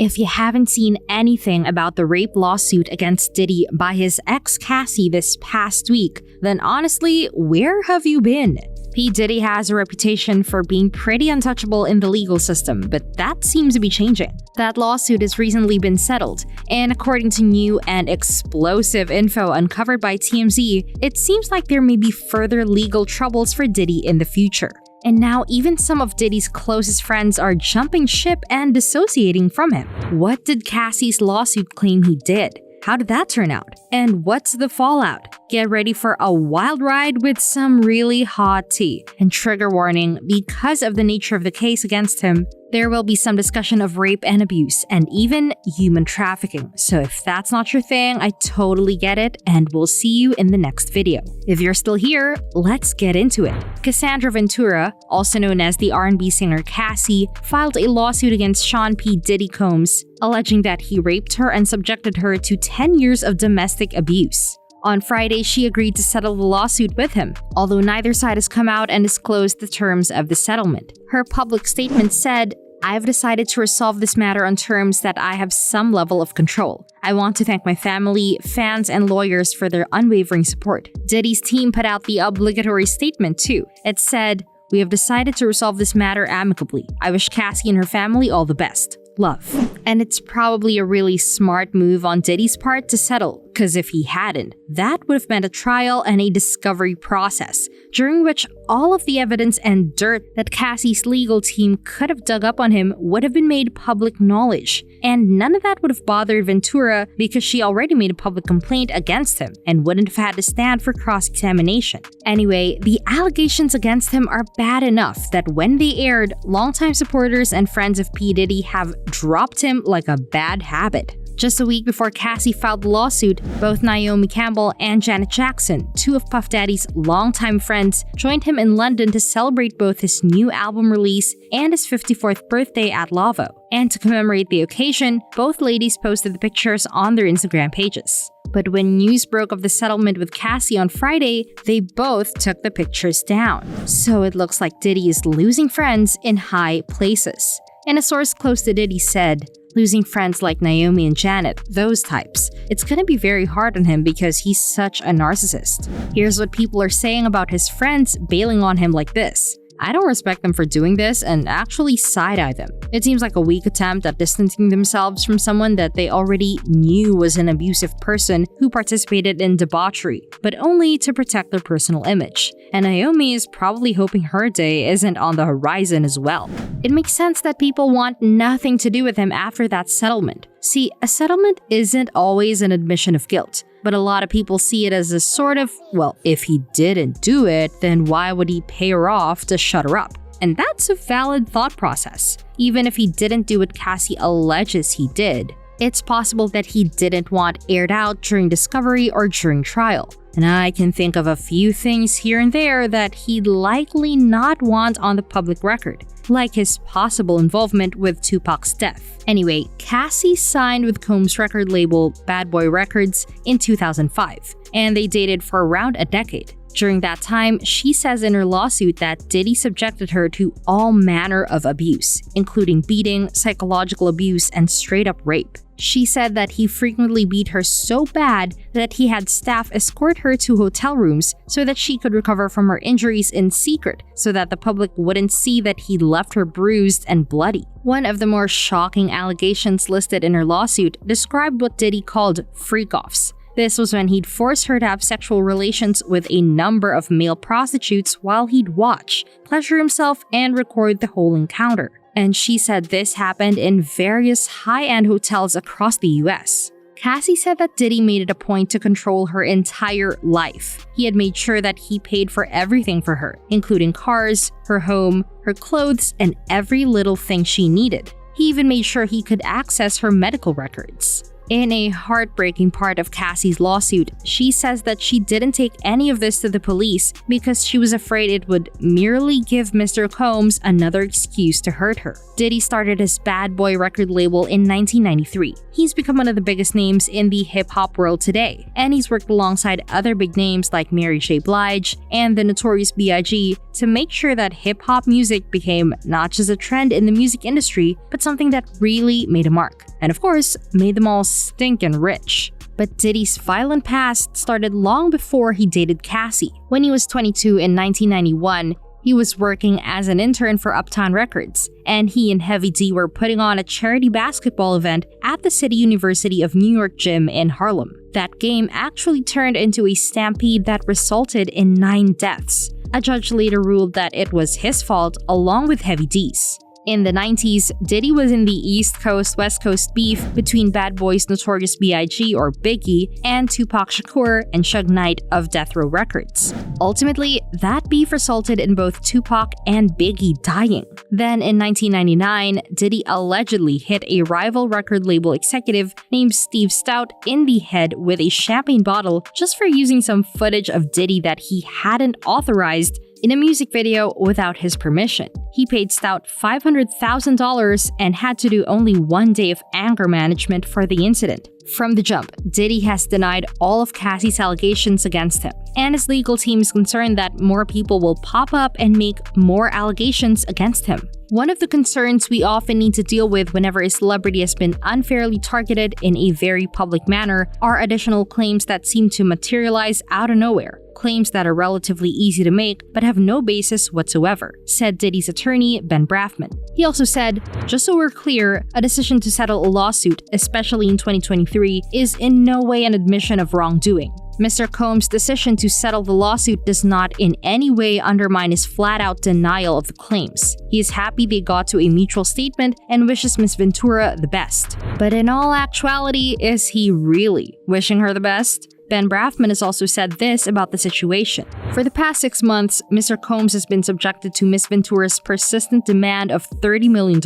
If you haven't seen anything about the rape lawsuit against Diddy by his ex Cassie this past week, then honestly, where have you been? P. Diddy has a reputation for being pretty untouchable in the legal system, but that seems to be changing. That lawsuit has recently been settled, and according to new and explosive info uncovered by TMZ, it seems like there may be further legal troubles for Diddy in the future. And now even some of Diddy's closest friends are jumping ship and dissociating from him. What did Cassie's lawsuit claim he did? How did that turn out? And what's the fallout? Get ready for a wild ride with some really hot tea. And trigger warning, because of the nature of the case against him, there will be some discussion of rape and abuse, and even human trafficking. So if that's not your thing, I totally get it, and we'll see you in the next video. If you're still here, let's get into it. Cassandra Ventura, also known as the R&B singer Cassie, filed a lawsuit against Sean P. Diddy Combs, alleging that he raped her and subjected her to 10 years of domestic abuse. On Friday, she agreed to settle the lawsuit with him, although neither side has come out and disclosed the terms of the settlement. Her public statement said, "I've decided to resolve this matter on terms that I have some level of control. I want to thank my family, fans, and lawyers for their unwavering support." Diddy's team put out the obligatory statement too. It said, "We have decided to resolve this matter amicably. I wish Cassie and her family all the best. Love." And it's probably a really smart move on Diddy's part to settle, because if he hadn't, that would have meant a trial and a discovery process, during which all of the evidence and dirt that Cassie's legal team could have dug up on him would have been made public knowledge. And none of that would have bothered Ventura because she already made a public complaint against him and wouldn't have had to stand for cross-examination. Anyway, the allegations against him are bad enough that when they aired, longtime supporters and friends of P. Diddy have dropped him like a bad habit. Just a week before Cassie filed the lawsuit, both Naomi Campbell and Janet Jackson, two of Puff Daddy's longtime friends, joined him in London to celebrate both his new album release and his 54th birthday at Lavo. And to commemorate the occasion, both ladies posted the pictures on their Instagram pages. But when news broke of the settlement with Cassie on Friday, they both took the pictures down. So it looks like Diddy is losing friends in high places. And a source close to Diddy said, "Losing friends like Naomi and Janet, those types, it's gonna be very hard on him because he's such a narcissist." Here's what people are saying about his friends bailing on him like this. "I don't respect them for doing this and actually side-eye them. It seems like a weak attempt at distancing themselves from someone that they already knew was an abusive person who participated in debauchery, but only to protect their personal image. And Naomi is probably hoping her day isn't on the horizon as well." It makes sense that people want nothing to do with him after that settlement. See, a settlement isn't always an admission of guilt. But a lot of people see it as a sort of, well, if he didn't do it, then why would he pay her off to shut her up? And that's a valid thought process. Even if he didn't do what Cassie alleges he did, it's possible that he didn't want aired out during discovery or during trial. And I can think of a few things here and there that he'd likely not want on the public record, like his possible involvement with Tupac's death. Anyway, Cassie signed with Combs' record label Bad Boy Records in 2005, and they dated for around a decade. During that time, she says in her lawsuit that Diddy subjected her to all manner of abuse, including beating, psychological abuse, and straight-up rape. She said that he frequently beat her so bad that he had staff escort her to hotel rooms so that she could recover from her injuries in secret, so that the public wouldn't see that he left her bruised and bloody. One of the more shocking allegations listed in her lawsuit described what Diddy called freak-offs. This was when he'd force her to have sexual relations with a number of male prostitutes while he'd watch, pleasure himself, and record the whole encounter. And she said this happened in various high-end hotels across the US. Cassie said that Diddy made it a point to control her entire life. He had made sure that he paid for everything for her, including cars, her home, her clothes, and every little thing she needed. He even made sure he could access her medical records. In a heartbreaking part of Cassie's lawsuit, she says that she didn't take any of this to the police because she was afraid it would merely give Mr. Combs another excuse to hurt her. Diddy started his Bad Boy record label in 1993. He's become one of the biggest names in the hip-hop world today, and he's worked alongside other big names like Mary J. Blige and the Notorious B.I.G. to make sure that hip-hop music became not just a trend in the music industry, but something that really made a mark. and of course, made them all stinkin' rich. But Diddy's violent past started long before he dated Cassie. When he was 22 in 1991, he was working as an intern for Uptown Records, and he and Heavy D were putting on a charity basketball event at the City University of New York gym in Harlem. That game actually turned into a stampede that resulted in 9 deaths. A judge later ruled that it was his fault along with Heavy D's. In the 90s, Diddy was in the East Coast-West Coast beef between Bad Boy's Notorious B.I.G. or Biggie and Tupac Shakur and Suge Knight of Death Row Records. Ultimately, that beef resulted in both Tupac and Biggie dying. Then in 1999, Diddy allegedly hit a rival record label executive named Steve Stout in the head with a champagne bottle just for using some footage of Diddy that he hadn't authorized in a music video without his permission. He paid Stout $500,000 and had to do only 1 day of anger management for the incident. From the jump, Diddy has denied all of Cassie's allegations against him, and his legal team is concerned that more people will pop up and make more allegations against him. One of the concerns we often need to deal with whenever a celebrity has been unfairly targeted in a very public manner are additional claims that seem to materialize out of nowhere. Claims that are relatively easy to make but have no basis whatsoever, said Diddy's attorney Ben Brafman. He also said, "Just so we're clear, a decision to settle a lawsuit, especially in 2023, is in no way an admission of wrongdoing. Mr. Combs' decision to settle the lawsuit does not in any way undermine his flat-out denial of the claims. He is happy they got to a mutual statement and wishes Ms. Ventura the best." But in all actuality, is he really wishing her the best? Ben Brafman has also said this about the situation. For the past 6 months, Mr. Combs has been subjected to Ms. Ventura's persistent demand of $30 million,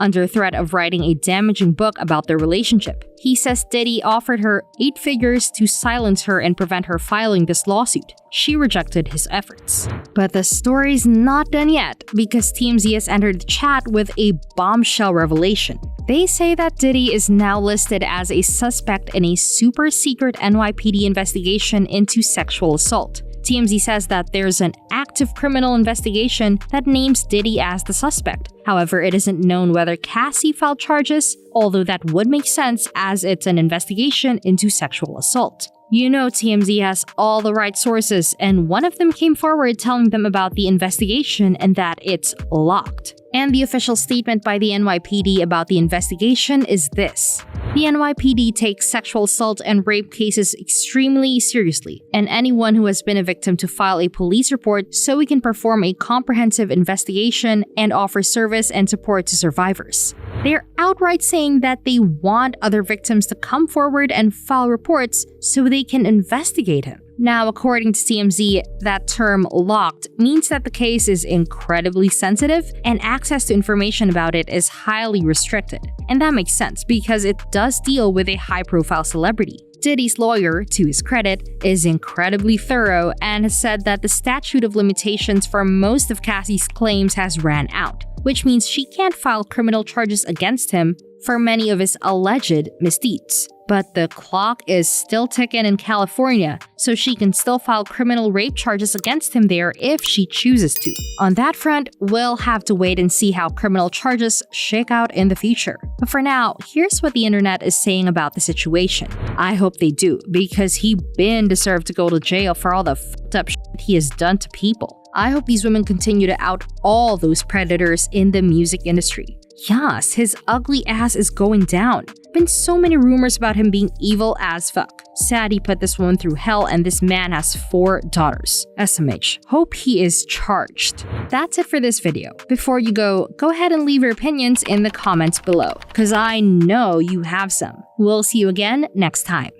under threat of writing a damaging book about their relationship. He says Diddy offered her 8 figures to silence her and prevent her filing this lawsuit. She rejected his efforts. But the story's not done yet, because TMZ has entered the chat with a bombshell revelation. They say that Diddy is now listed as a suspect in a super-secret NYPD investigation into sexual assault. TMZ says that there's an active criminal investigation that names Diddy as the suspect. However, it isn't known whether Cassie filed charges, although that would make sense as it's an investigation into sexual assault. You know TMZ has all the right sources, and one of them came forward telling them about the investigation and that it's locked. And the official statement by the NYPD about the investigation is this: "The NYPD takes sexual assault and rape cases extremely seriously, and anyone who has been a victim to file a police report so we can perform a comprehensive investigation and offer service and support to survivors." They're outright saying that they want other victims to come forward and file reports so they can investigate him. Now, according to TMZ, that term locked means that the case is incredibly sensitive and access to information about it is highly restricted. And that makes sense because it does deal with a high-profile celebrity. Diddy's lawyer, to his credit, is incredibly thorough and has said that the statute of limitations for most of Cassie's claims has ran out, which means she can't file criminal charges against him for many of his alleged misdeeds. But the clock is still ticking in California, so she can still file criminal rape charges against him there if she chooses to. On that front, we'll have to wait and see how criminal charges shake out in the future. But for now, here's what the internet is saying about the situation. I hope they do, because he deserved to go to jail for all the fucked up shit he has done to people. I hope these women continue to out all those predators in the music industry. Yes, his ugly ass is going down. Been so many rumors about him being evil as fuck. Sad he put this woman through hell, and this man has 4 daughters. SMH. Hope he is charged. That's it for this video. Before you go ahead and leave your opinions in the comments below, cause I know you have some. We'll see you again next time.